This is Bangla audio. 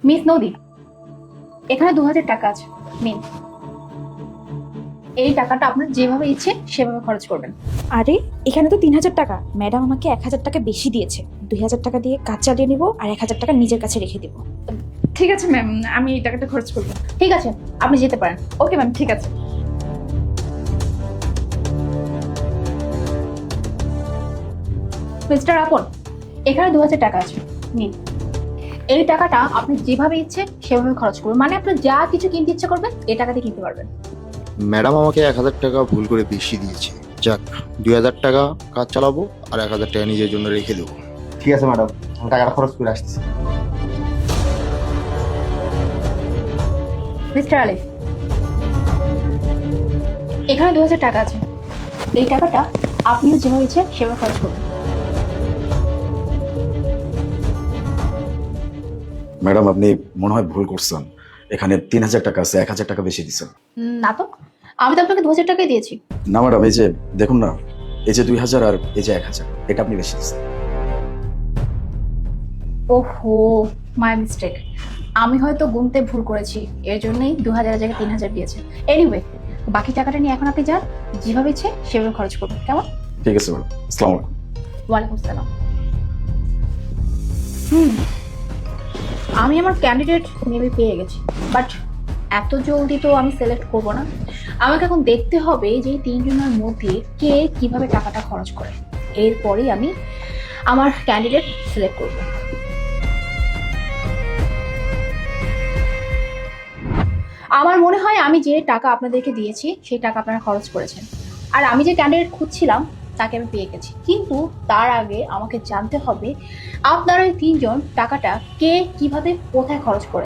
মিস নদী, এখানে 2000 টাকা আছে, নিন। এই টাকাটা আপনার যেভাবে ইচ্ছে সেভাবে খরচ করবেন। আরে এখানে তো 3000 টাকা, ম্যাডাম আমাকে 1000 টাকা বেশি দিয়েছে। 2000 টাকা দিয়ে কাজ চালিয়ে নিব আর 1000 টাকা নিজের কাছে রেখে দিব। ঠিক আছে ম্যাম, আমি এই টাকাটা খরচ করবো। ঠিক আছে, আপনি যেতে পারেন। ওকে ম্যাম, ঠিক আছে। মিস্টার আপন, এখানে 2000 টাকা আছে, নিন। এই টাকাটা আপনি যেভাবে ইচ্ছে সেভাবে খরচ করবেন, মানে আপনার যা কিছু কিনতে ইচ্ছে করবেন এই টাকাতে কিনতে পারবেন। ম্যাডাম আমাকে 1000 টাকা ভুল করে বেশি দিয়েছে। যাক, 2000 টাকা কাজ চালাবো আর 1000 টাকা নিজের জন্য রেখে দেবো। ঠিক আছে ম্যাডাম, আমি টাকাটা খরচ করে আসতেছি। মিস্টার আলিফ, এখানে 2000 টাকা আছে। এই টাকাটা আপনিও যেভাবে ইচ্ছে সেভাবে খরচ করবেন। ম্যাডাম আপনি মনে হয় ভুল করছেন, এখানে 3000 টাকা আছে, 1000 টাকা বেশি দিচ্ছেন। না তো, আমি তো আপনাকে 2000 টাকাই দিয়েছি। না ম্যাডাম, এই যে দেখুন না, এই যে 2000 আর এই যে 1000, এটা আপনি বেশি দিচ্ছেন। ওহো, মাই মিস্টেক। আমি হয়তো গুনতে ভুল করেছি, এর জন্যই 2000 জায়গায় 3000 দিয়েছে। এনিওয়ে, বাকি টাকাটা নিয়ে এখন আপনি যান, যেভাবে ইচ্ছে সেভাবে খরচ করবেন, কেমন? ঠিক আছে ম্যাডাম, আসসালামু আলাইকুম। ওয়ালাইকুম আসসালাম। আমি আমার ক্যান্ডিডেট মেবি পেয়ে গেছি, বাট এত জলদি তো আমি সিলেক্ট করব না। আমাকে এখন দেখতে হবে যে এই তিনজনের মধ্যে কে কিভাবে টাকাটা খরচ করে, এরপরেই আমি আমার ক্যান্ডিডেট সিলেক্ট করব। আমার মনে হয় আমি যে টাকা আপনাদেরকে দিয়েছি সেই টাকা আপনারা খরচ করেছেন, আর আমি যে ক্যান্ডিডেট খুঁজছিলাম তাকে আমি পেয়ে গেছি। কিন্তু তার আগে আমাকে জানতে হবে আপনারা এই তিনজন টাকাটা কে কিভাবে কোথায় খরচ করে।